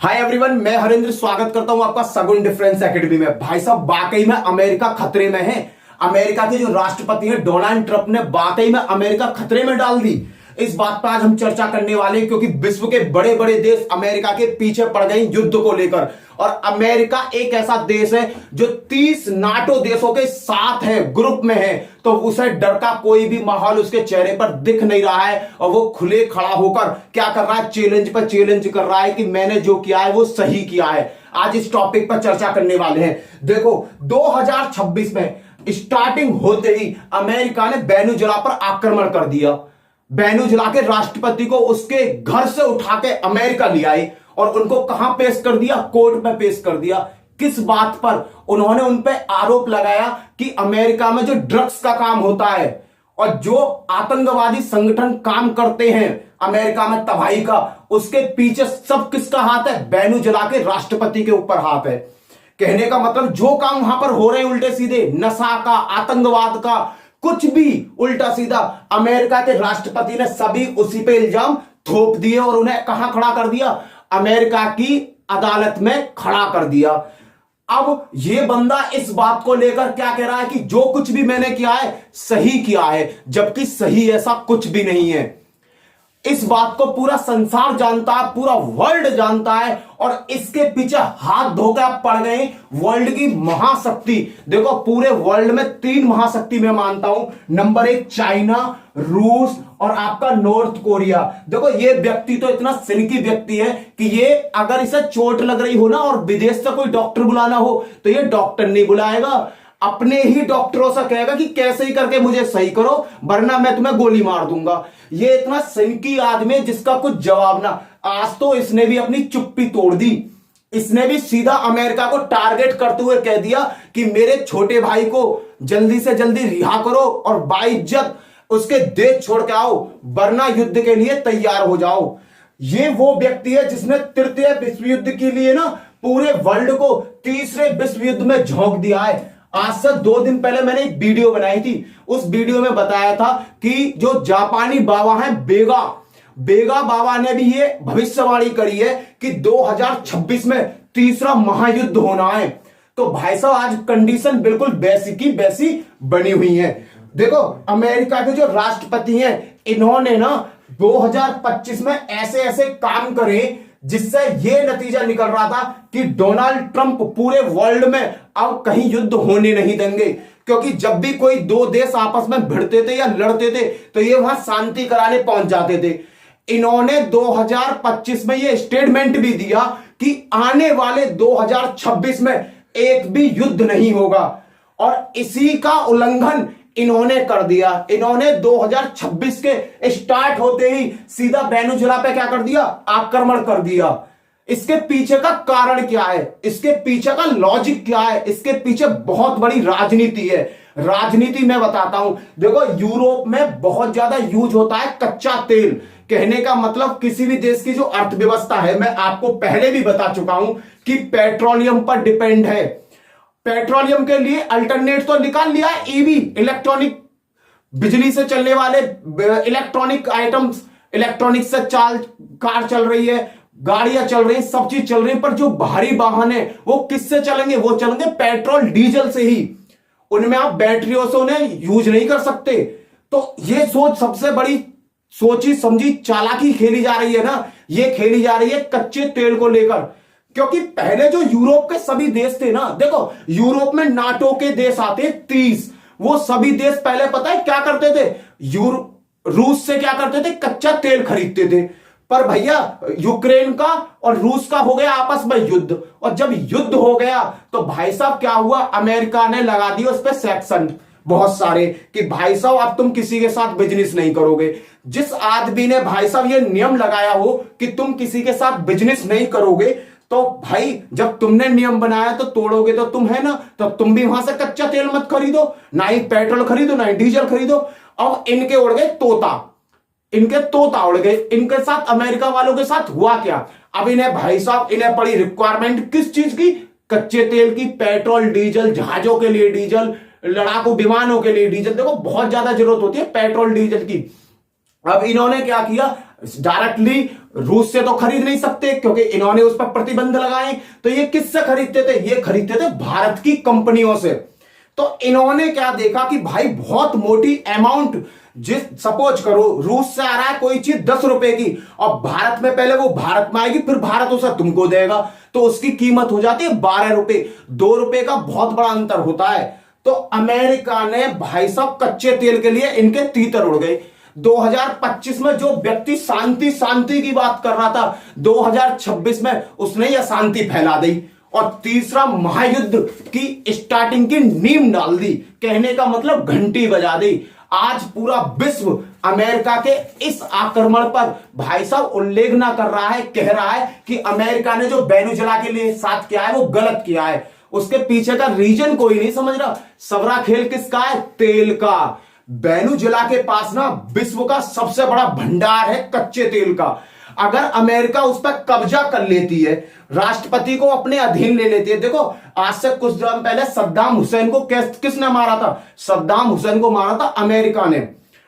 Hi everyone, मैं हरेंद्र स्वागत करता हूं आपका सगुन डिफरेंस एकेडमी में। भाई साहब, वाकई में अमेरिका खतरे में है। अमेरिका के जो राष्ट्रपति हैं डोनाल्ड ट्रंप ने वाकई में अमेरिका खतरे में डाल दी। इस बात पर आज हम चर्चा करने वाले हैं क्योंकि विश्व के बड़े बड़े देश अमेरिका के पीछे पड़ गए युद्ध को लेकर। और अमेरिका एक ऐसा देश है जो 30 नाटो देशों के साथ है, ग्रुप में है, तो उसे डर का कोई भी माहौल उसके चेहरे पर दिख नहीं रहा है। और वो खुले खड़ा होकर क्या कर रहा है, चैलेंज पर चैलेंज कर रहा है कि मैंने जो किया है वो सही किया है। आज इस टॉपिक पर चर्चा करने वाले हैं। देखो, 2026 में स्टार्टिंग होते ही अमेरिका ने वेनेजुएला पर आक्रमण कर दिया। वेनेजुएला के राष्ट्रपति को उसके घर से उठा के अमेरिका ले आए और उनको कहां पेश कर दिया, कोर्ट में पेश कर दिया। किस बात पर? उन्होंने उन पे आरोप लगाया कि अमेरिका में जो ड्रग्स का काम होता है और जो आतंकवादी संगठन काम करते हैं अमेरिका में तबाही का, उसके पीछे सब किसका हाथ है? वेनेजुएला के राष्ट्रपति के ऊपर हाथ है। कहने का मतलब जो काम वहां पर हो रहे हैं उल्टे सीधे, नशा का, आतंकवाद का, कुछ भी उल्टा सीधा, अमेरिका के राष्ट्रपति ने सभी उसी पे इल्जाम थोप दिए और उन्हें कहां खड़ा कर दिया? अमेरिका की अदालत में खड़ा कर दिया। अब यह बंदा इस बात को लेकर क्या कह रहा है कि जो कुछ भी मैंने किया है सही किया है, जबकि सही ऐसा कुछ भी नहीं है। इस बात को पूरा संसार जानता है, पूरा वर्ल्ड जानता है और इसके पीछे हाथ धोकर आप पड़ गए वर्ल्ड की महाशक्ति। देखो, पूरे वर्ल्ड में 3 महाशक्ति मैं मानता हूं। नंबर 1 चाइना, रूस और आपका नॉर्थ कोरिया। देखो, ये व्यक्ति तो इतना सिनकी व्यक्ति है कि ये अगर इसे चोट लग रही हो ना और विदेश से कोई डॉक्टर बुलाना हो तो ये डॉक्टर नहीं बुलाएगा, अपने ही डॉक्टरों से कहेगा कि कैसे ही करके मुझे सही करो वरना मैं तुम्हें गोली मार दूंगा। ये इतना सिनकी आदमी है जिसका कुछ जवाब ना। आज तो इसने भी अपनी चुप्पी तोड़ दी। इसने भी सीधा अमेरिका को टारगेट करते हुए कह दिया कि मेरे छोटे भाई को जल्दी से जल्दी रिहा करो और बाइज्जत उसके देश छोड़ के आओ वरना युद्ध के लिए तैयार हो जाओ। ये वो व्यक्ति है जिसने तृतीय विश्व युद्ध के लिए ना पूरे वर्ल्ड को तीसरे विश्व युद्ध में झोंक दिया है। आज से 2 दिन पहले मैंने एक वीडियो बनाई थी। उस वीडियो में बताया था कि जो जापानी बाबा हैं बेगा बाबा ने भी ये भविष्यवाणी करी है कि 2026 में तीसरा महायुद्ध होना है। तो भाई साहब, आज कंडीशन बिल्कुल वैसी की वैसी बनी हुई है। देखो, अमेरिका के जो राष्ट्रपति हैं इन्होंने ना 2025 में ऐसे ऐसे काम करे जिससे यह नतीजा निकल रहा था कि डोनाल्ड ट्रंप पूरे वर्ल्ड में अब कहीं युद्ध होने नहीं देंगे। क्योंकि जब भी कोई 2 देश आपस में भिड़ते थे या लड़ते थे तो ये वहां शांति कराने पहुंच जाते थे। इन्होंने 2025 में ये स्टेटमेंट भी दिया कि आने वाले 2026 में एक भी युद्ध नहीं होगा और इसी का उल्लंघन इन्होंने कर दिया। इन्होंने 2026 के स्टार्ट होते ही सीधा वेनेजुएला पे क्या कर दिया? आक्रमण कर दिया। इसके पीछे का कारण क्या है? इसके पीछे का लॉजिक क्या है? इसके पीछे बहुत बड़ी राजनीति है। राजनीति मैं बताता हूं। देखो, यूरोप में बहुत ज्यादा यूज होता है कच्चा तेल। कहने का मतलब किसी भी देश की जो अर्थव्यवस्था है, मैं आपको पहले भी बता चुका हूं कि पेट्रोलियम पर डिपेंड है। पेट्रोलियम के लिए अल्टरनेट तो निकाल लिया है, ईवी, इलेक्ट्रॉनिक, बिजली से चलने वाले इलेक्ट्रॉनिक आइटम्स, इलेक्ट्रॉनिक से कार चल रही है, गाड़ियां चल रही हैं, सब चीज चल रही है। पर जो भारी वाहन है वो किससे चलेंगे? वो चलेंगे पेट्रोल डीजल से ही। उनमें आप बैटरियों से उन्हें यूज नहीं कर सकते। तो ये सोच सबसे बड़ी सोची समझी चालाकी खेली जा रही है ना, ये खेली जा रही है कच्चे तेल को लेकर। क्योंकि पहले जो यूरोप के सभी देश थे ना, देखो यूरोप में नाटो के देश आते 30, वो सभी देश पहले पता है क्या करते थे? रूस से क्या करते थे? कच्चा तेल खरीदते थे। पर भैया, यूक्रेन का और रूस का हो गया आपस में युद्ध, और जब युद्ध हो गया तो भाई साहब क्या हुआ? अमेरिका ने लगा दिया उस पर सेक्शन बहुत सारे कि भाई साहब अब तुम किसी के साथ बिजनेस नहीं करोगे। जिस आदमी ने भाई साहब ये नियम लगाया हो कि तुम किसी के साथ बिजनेस नहीं करोगे, तो भाई जब तुमने नियम बनाया तो तोड़ोगे तो तुम है ना, तो तुम भी वहां से कच्चा तेल मत खरीदो, ना ही पेट्रोल खरीदो, ना ही डीजल खरीदो। अब इनके उड़ गए तोता, इनके तोता उड़ गए। इनके साथ अमेरिका वालों के साथ हुआ क्या? अब इन्हें भाई साहब इन्हें पड़ी रिक्वायरमेंट किस चीज की? कच्चे तेल की, पेट्रोल डीजल, जहाजों के लिए डीजल, लड़ाकू विमानों के लिए डीजल। देखो, बहुत ज्यादा जरूरत होती है पेट्रोल डीजल की। अब इन्होंने क्या किया? डायरेक्टली रूस से तो खरीद नहीं सकते क्योंकि इन्होंने उस पर प्रतिबंध लगाए। तो ये किससे खरीदते थे? ये खरीदते थे भारत की कंपनियों से। तो इन्होंने क्या देखा कि भाई बहुत मोटी अमाउंट, जिस सपोज करो रूस से आ रहा है कोई चीज 10 रुपए की और भारत में पहले वो भारत में आएगी फिर भारत उसे तुमको देगा, तो उसकी कीमत हो जाती है 12 रुपए। 2 रुपए का बहुत बड़ा अंतर होता है। तो अमेरिका ने भाई साहब कच्चे तेल के लिए इनके तीतर उड़ गए। 2025 में जो व्यक्ति शांति शांति की बात कर रहा था, 2026 में उसने यह शांति फैला दी और तीसरा महायुद्ध की स्टार्टिंग की नींव डाल दी। कहने का मतलब घंटी बजा दी। आज पूरा विश्व अमेरिका के इस आक्रमण पर भाई साहब उल्लेखना कर रहा है, कह रहा है कि अमेरिका ने जो वेनेजुएला के लिए साथ किया है वो गलत किया है। उसके पीछे का रीजन कोई नहीं समझ रहा। सबरा खेल किसका है? तेल का। वेनेजुएला के पास ना विश्व का सबसे बड़ा भंडार है कच्चे तेल का। अगर अमेरिका उस पर कब्जा कर लेती है, राष्ट्रपति को अपने अधीन ले लेती है। देखो आज से कुछ दिन पहले सद्दाम हुसैन को किसने मारा था? सद्दाम हुसैन को मारा था अमेरिका ने।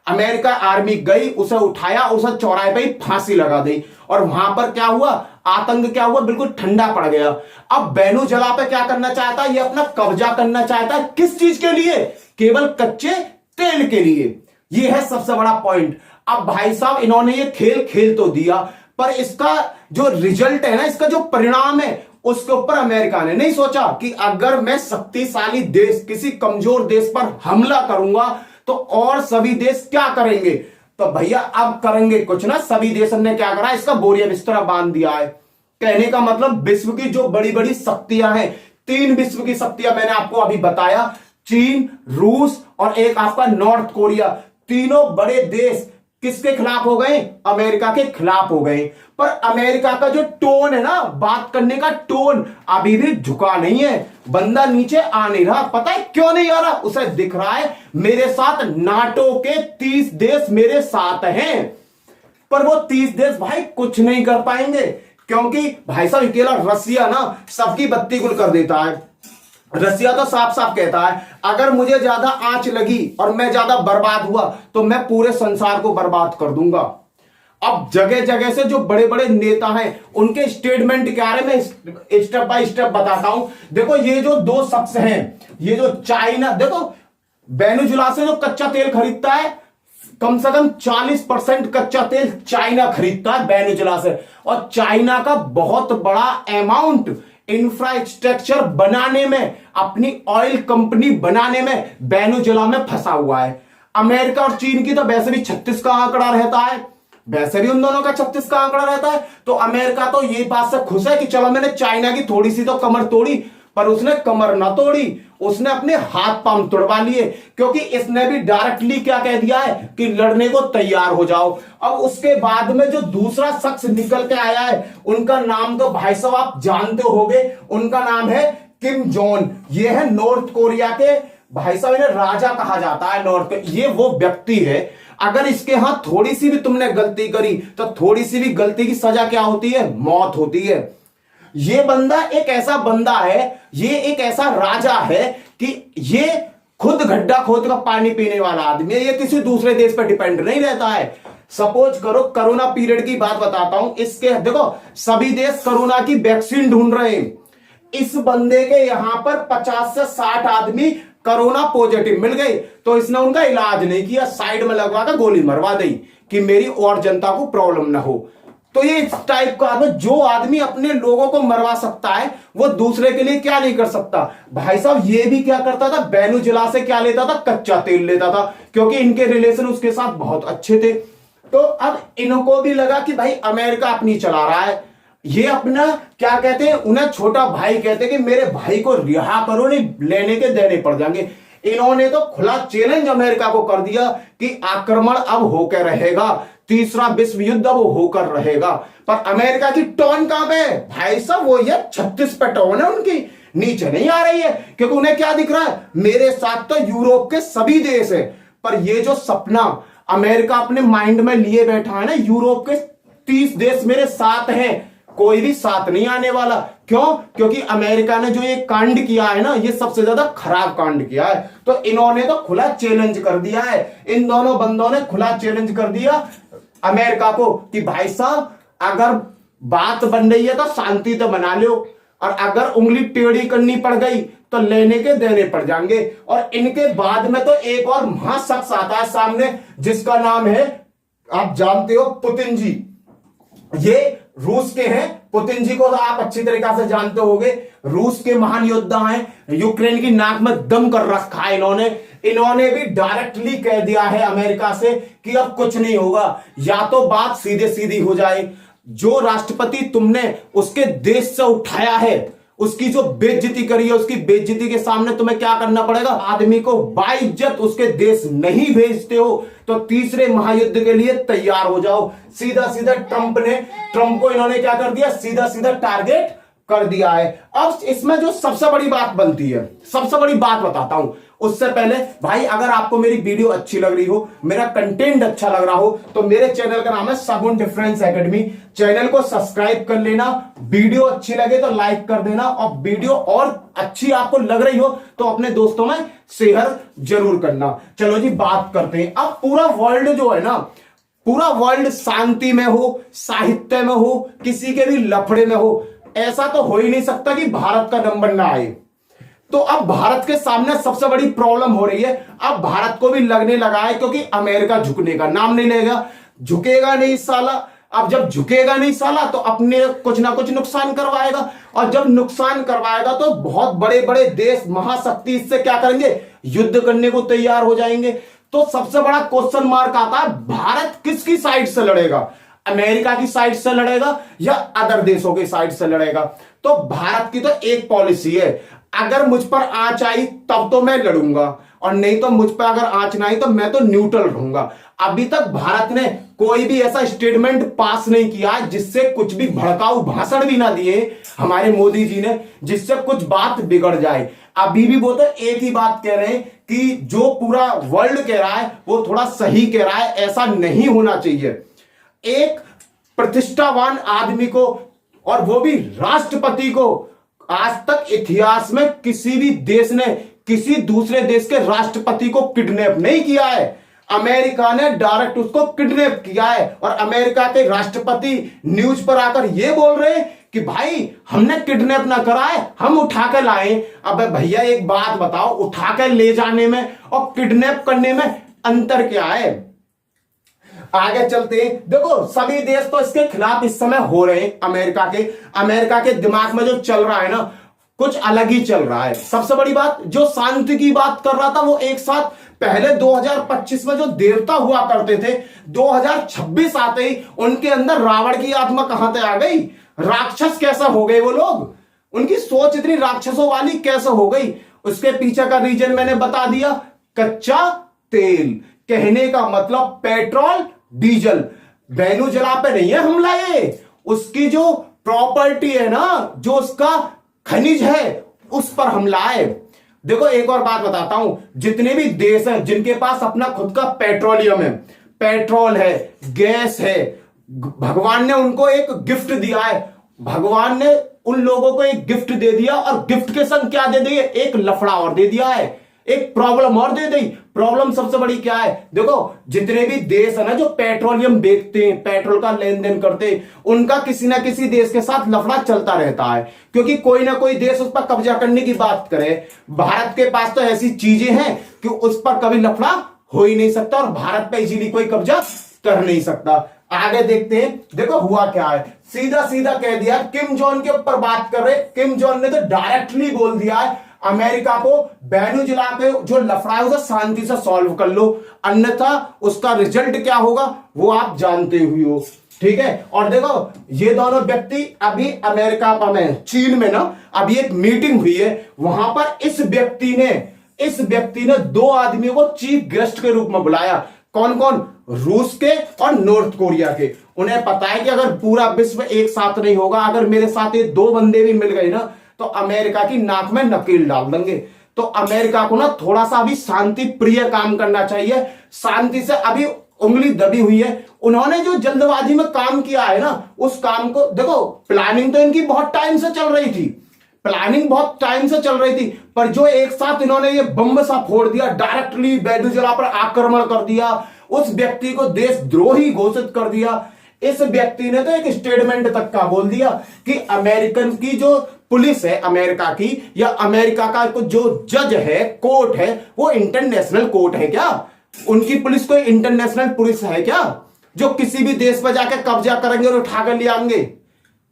अमेरिका आर्मी गई, उसे उठाया, उसे चौराहे पे ही फांसी लगा दी और वहां पर क्या हुआ? आतंक क्या हुआ? बिल्कुल ठंडा पड़ गया। अब वेनेजुएला पे क्या करना चाहता है? ये अपना कब्जा करना चाहता है। किस चीज के लिए? केवल कच्चे तेल के लिए। ये है सबसे बड़ा पॉइंट। अब भाई साहब इन्होंने ये खेल खेल तो दिया, पर इसका जो रिजल्ट है ना, इसका जो परिणाम है, उसके ऊपर अमेरिका ने नहीं सोचा कि अगर मैं शक्तिशाली देश किसी कमजोर देश पर हमला करूंगा तो और सभी देश क्या करेंगे। तो भैया अब करेंगे कुछ ना। सभी देशों ने क्या करा? इसका बोरिया बिस्तरा बांध दिया है। कहने का मतलब विश्व की जो बड़ी बड़ी शक्तियां हैं, 3 विश्व की शक्तियां मैंने आपको अभी बताया, चीन, रूस और एक आपका नॉर्थ कोरिया। तीनों बड़े देश किसके खिलाफ हो गए? अमेरिका के खिलाफ हो गए। पर अमेरिका का जो टोन है ना, बात करने का टोन अभी भी झुका नहीं है। बंदा नीचे आ नहीं रहा। पता है क्यों नहीं आ रहा? उसे दिख रहा है मेरे साथ नाटो के 30 देश मेरे साथ हैं, पर वो 30 देश भाई कुछ नहीं कर पाएंगे क्योंकि भाई साहब अकेला रसिया ना सबकी बत्ती गुल कर देता है। रसिया तो साफ साफ कहता है अगर मुझे ज्यादा आंच लगी और मैं ज्यादा बर्बाद हुआ तो मैं पूरे संसार को बर्बाद कर दूंगा। अब जगह जगह से जो बड़े बड़े नेता हैं उनके स्टेटमेंट क्या है, मैं स्टेप बाय स्टेप बताता हूं। देखो ये जो 2 शख्स हैं, ये जो चाइना, देखो वेनेजुएला से जो कच्चा तेल खरीदता है कम से कम 40% कच्चा तेल चाइना खरीदता है वेनेजुएला से। और चाइना का बहुत बड़ा अमाउंट इंफ्रास्ट्रक्चर बनाने में, अपनी ऑयल कंपनी बनाने में वेनेजुएला में फंसा हुआ है। अमेरिका और चीन की तो वैसे भी 36 का आंकड़ा रहता है, वैसे भी उन दोनों का 36 का आंकड़ा रहता है। तो अमेरिका तो ये बात से खुश है कि चलो मैंने चाइना की थोड़ी सी तो कमर तोड़ी, पर उसने कमर ना तोड़ी, उसने अपने हाथ पांव तोड़वा लिए क्योंकि इसने भी डायरेक्टली क्या कह दिया है कि लड़ने को तैयार हो जाओ। अब उसके बाद में जो दूसरा शख्स निकल के आया है, उनका नाम तो भाई साहब आप जानते होंगे, उनका नाम है किम जोंग। ये है नॉर्थ कोरिया के भाई साहब, इन्हें राजा कहा जाता है नॉर्थ। ये वो व्यक्ति है, अगर इसके हाथ थोड़ी सी भी तुमने गलती करी तो थोड़ी सी भी गलती की सजा क्या होती है? मौत होती है। ये बंदा एक ऐसा बंदा है, ये एक ऐसा राजा है कि ये खुद गड्ढा खोद का पानी पीने वाला आदमी है। ये किसी दूसरे देश पर डिपेंड नहीं रहता है। सपोज करो कोरोना पीरियड की बात बताता हूं। इसके देखो सभी देश कोरोना की वैक्सीन ढूंढ रहे हैं। इस बंदे के यहां पर 50 से 60 आदमी कोरोना पॉजिटिव मिल गए तो इसने उनका इलाज नहीं किया, साइड में लगवा कर गोली मरवा दी कि मेरी और जनता को प्रॉब्लम ना हो। तो ये इस टाइप का आदमी, जो आदमी अपने लोगों को मरवा सकता है वो दूसरे के लिए क्या नहीं कर सकता। भाई साहब ये भी क्या करता था? वेनेजुएला से क्या लेता था? कच्चा तेल लेता था क्योंकि इनके रिलेशन उसके साथ बहुत अच्छे थे। तो अब इनको भी लगा कि भाई अमेरिका अपनी चला रहा है, ये अपना क्या कहते हैं, उन्हें छोटा भाई कहते हैं कि मेरे भाई को रिहा करो, नहीं लेने के देने पड़ जाएंगे। इन्होंने तो खुला चैलेंज अमेरिका को कर दिया कि आक्रमण अब होकर रहेगा, तीसरा विश्व युद्ध अब होकर रहेगा। पर अमेरिका की टोन कहां पे है भाई साहब? वो ये 36 पे टोन है उनकी, नीचे नहीं आ रही है क्योंकि उन्हें क्या दिख रहा है? मेरे साथ तो यूरोप के सभी देश है। पर ये जो सपना अमेरिका अपने माइंड में लिए बैठा है ना, यूरोप के 30 देश मेरे साथ हैं, कोई भी साथ नहीं आने वाला। क्यों? क्योंकि अमेरिका ने जो ये कांड किया है ना, ये सबसे ज्यादा खराब कांड किया है। तो इन्होंने तो खुला चैलेंज कर दिया है, इन दोनों बंदों ने खुला चैलेंज कर दिया अमेरिका को कि भाई साहब अगर बात बन रही है तो शांति तो बना लो, और अगर उंगली टेढ़ी करनी पड़ गई तो लेने के देने पड़ जाएंगे। और इनके बाद में तो एक और महाशख्स आता है सामने, जिसका नाम है, आप जानते हो, पुतिन जी। ये रूस के हैं। पुतिन जी को तो आप अच्छी तरीके से जानते होंगे, रूस के महान योद्धा हैं। यूक्रेन की नाक में दम कर रखा है इन्होंने भी डायरेक्टली कह दिया है अमेरिका से कि अब कुछ नहीं होगा, या तो बात सीधे सीधी हो जाए, जो राष्ट्रपति तुमने उसके देश से उठाया है, उसकी जो बेइज्जती करी है, उसकी बेइज्जती के सामने तुम्हें क्या करना पड़ेगा? आदमी को बाइज्जत उसके देश नहीं भेजते हो तो तीसरे महायुद्ध के लिए तैयार हो जाओ। सीधा सीधा ट्रंप को इन्होंने क्या कर दिया? सीधा सीधा टारगेट कर दिया है। अब इसमें जो सबसे बड़ी बात बनती है, सबसे बड़ी बात बताता हूं उससे पहले भाई, अगर आपको मेरी वीडियो अच्छी लग रही हो, मेरा कंटेंट अच्छा लग रहा हो, तो मेरे चैनल का नाम है सगुन डिफरेंस एकेडमी। चैनल को सब्सक्राइब कर लेना, वीडियो अच्छी लगे तो लाइक कर देना, और वीडियो और अच्छी आपको लग रही हो तो अपने दोस्तों में शेयर जरूर करना। चलो जी बात करते हैं। अब पूरा वर्ल्ड जो है ना, पूरा वर्ल्ड शांति में हो, साहित्य में हो, किसी के भी लफड़े में हो, ऐसा तो हो ही नहीं सकता कि भारत का नंबर ना आए। तो अब भारत के सामने सबसे बड़ी प्रॉब्लम हो रही है। अब भारत को भी लगने लगा है, क्योंकि अमेरिका झुकने का नाम नहीं लेगा, झुकेगा नहीं साला। अब जब झुकेगा नहीं साला तो अपने कुछ ना कुछ नुकसान करवाएगा, और जब नुकसान करवाएगा तो बहुत बड़े बड़े देश, महाशक्ति इससे क्या करेंगे? युद्ध करने को तैयार हो जाएंगे। तो सबसे बड़ा क्वेश्चन मार्क आता है, भारत किसकी साइड से लड़ेगा? अमेरिका की साइड से लड़ेगा या अदर देशों की साइड से लड़ेगा? तो भारत की तो एक पॉलिसी है, अगर मुझ पर आंच आई तब तो मैं लड़ूंगा, और नहीं तो मुझ पर अगर आंच ना आई तो मैं तो न्यूट्रल रहूंगा। अभी तक भारत ने कोई भी ऐसा स्टेटमेंट पास नहीं किया जिससे कुछ भी भड़काऊ भाषण भी ना दिए हमारे मोदी जी ने, जिससे कुछ बात बिगड़ जाए। अभी भी वो तो एक ही बात कह रहे हैं कि जो पूरा वर्ल्ड कह रहा है वो थोड़ा सही कह रहा है, ऐसा नहीं होना चाहिए। एक प्रतिष्ठावान आदमी को, और वो भी राष्ट्रपति को, आज तक इतिहास में किसी भी देश ने किसी दूसरे देश के राष्ट्रपति को किडनैप नहीं किया है। अमेरिका ने डायरेक्ट उसको किडनैप किया है, और अमेरिका के राष्ट्रपति न्यूज पर आकर यह बोल रहे हैं कि भाई हमने किडनैप ना करा है, हम उठा के लाए। अबे भैया एक बात बताओ, उठा के ले जाने में और किडनैप करने में अंतर क्या है? आगे चलते हैं। देखो सभी देश तो इसके खिलाफ इस समय हो रहे हैं। अमेरिका के दिमाग में जो चल रहा है ना, कुछ अलग ही चल रहा है। सबसे बड़ी बात, जो शांति की बात कर रहा था वो एक साथ पहले 2025 में जो देवता हुआ करते थे, 2026 आते ही उनके अंदर रावण की आत्मा कहां से आ गई? राक्षस कैसे हो गए वो लोग? उनकी सोच इतनी राक्षसों वाली कैसे हो गई? उसके पीछे का रीजन मैंने बता दिया, कच्चा तेल। कहने का मतलब पेट्रोल डीजल, वेनेजुएला पे नहीं है हमला, ये उसकी जो प्रॉपर्टी है ना, जो उसका खनिज है, उस पर हमला है। देखो एक और बात बताता हूं, जितने भी देश हैं जिनके पास अपना खुद का पेट्रोलियम है, पेट्रोल है, गैस है, भगवान ने उनको एक गिफ्ट दिया है। भगवान ने उन लोगों को एक गिफ्ट दे दिया, और गिफ्ट के संग क्या दे दिया? एक लफड़ा और दे दिया है, एक प्रॉब्लम और दे दी। प्रॉब्लम सबसे बड़ी क्या है? देखो जितने भी देश है ना जो पेट्रोलियम बेचते हैं, पेट्रोल का लेन देन करते हैं, उनका किसी ना किसी देश के साथ लफड़ा चलता रहता है, क्योंकि कोई ना कोई देश उस पर कब्जा करने की बात करे। भारत के पास तो ऐसी चीजें हैं कि उस पर कभी लफड़ा हो ही नहीं सकता, और भारत पे इजीली कोई कब्जा कर नहीं सकता। आगे देखते हैं। देखो हुआ क्या है, सीधा सीधा कह दिया, किम जोंग के ऊपर बात कर रहे। किम जोंग ने तो डायरेक्टली बोल दिया है अमेरिका को, वेनेजुएला पे जो लफड़ा है उसे शांति से सॉल्व कर लो, अन्यथा उसका रिजल्ट क्या होगा वो आप जानते हुए हो। ठीक है। और देखो ये दोनों व्यक्ति अभी अमेरिका में, चीन में ना अभी एक मीटिंग हुई है, वहां पर इस व्यक्ति ने दो आदमियों को चीफ गेस्ट के रूप में बुलाया। कौन कौन? रूस के और नॉर्थ कोरिया के। उन्हें पता है कि अगर पूरा विश्व एक साथ नहीं होगा, अगर मेरे साथ ये दो बंदे भी मिल गए ना तो अमेरिका की नाक में नकेल डाल देंगे। तो अमेरिका को ना थोड़ा सा अभी शांति प्रिय काम करना चाहिए। शांति से अभी उंगली दबी हुई है। उन्होंने जो जल्दबाजी में काम किया है ना, उस काम को देखो, प्लानिंग तो इनकी बहुत टाइम से चल रही थी, पर जो एक साथ इन्होंने ये बम सा फोड़ दिया, डायरेक्टली वेनेजुएला पर आक्रमण कर दिया, उस व्यक्ति को देशद्रोही घोषित कर दिया, इस व्यक्ति ने तो एक स्टेटमेंट तक का बोल दिया कि अमेरिकन की जो पुलिस है अमेरिका की, या अमेरिका का जो जज है, कोर्ट है, वो इंटरनेशनल कोर्ट है क्या? उनकी पुलिस कोई इंटरनेशनल पुलिस है क्या जो किसी भी देश पर जाकर कब्जा करेंगे और उठा कर ले आएंगे?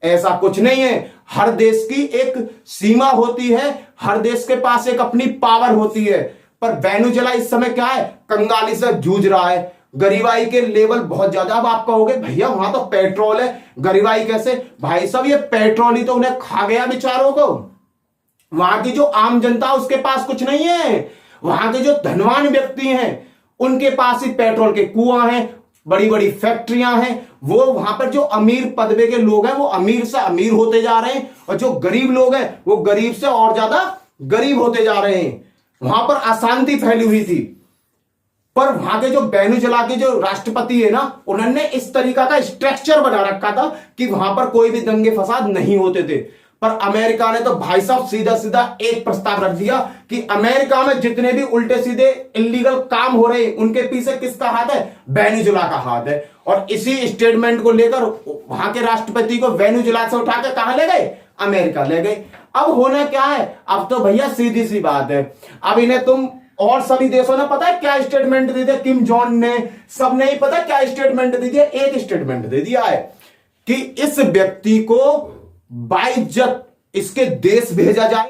ऐसा कुछ नहीं है। हर देश की एक सीमा होती है, हर देश के पास एक अपनी पावर होती है। पर वेनेजुएला इस समय क्या है, कंगाली से जूझ रहा है, गरीबाई के लेवल बहुत ज्यादा। अब आप कहोगे भैया वहां तो पेट्रोल है, गरीबाई कैसे? भाई साहब, ये पेट्रोल ही तो उन्हें खा गया बेचारों को। वहां की जो आम जनता उसके पास कुछ नहीं है। वहां के जो धनवान व्यक्ति हैं उनके पास ही पेट्रोल के कुआं हैं, बड़ी बड़ी फैक्ट्रियां हैं। वो वहां पर जो अमीर पदवे के लोग हैं वो अमीर से अमीर होते जा रहे हैं, और जो गरीब लोग हैं वो गरीब से और ज्यादा गरीब होते जा रहे हैं। वहां पर अशांति फैली हुई थी। पर वहां के जो वेनेजुएला के जो राष्ट्रपति है ना, उन्होंने इस तरीका का स्ट्रक्चर बना रखा था कि वहां पर कोई भी दंगे फसाद नहीं होते थे। पर अमेरिका ने तो भाई साहब सीधा सीधा एक प्रस्ताव रख दिया कि अमेरिका में जितने भी उल्टे सीधे इलीगल काम हो रहे हैं उनके पीछे किसका हाथ है? वेनेजुएला का हाथ है। और इसी स्टेटमेंट को लेकर वहां के राष्ट्रपति को वेनेजुएला से उठाकर कहां ले गए? अमेरिका ले गए। अब होना क्या है? अब तो भैया सीधी सी बात है, अब इन्हें तुम और सभी देशों ने पता है क्या स्टेटमेंट दे दिया, किम जॉन ने, सब ने ही पता क्या स्टेटमेंट दे दिया? एक स्टेटमेंट दे दिया है कि इस व्यक्ति को बाइज्जत इसके देश भेजा जाए।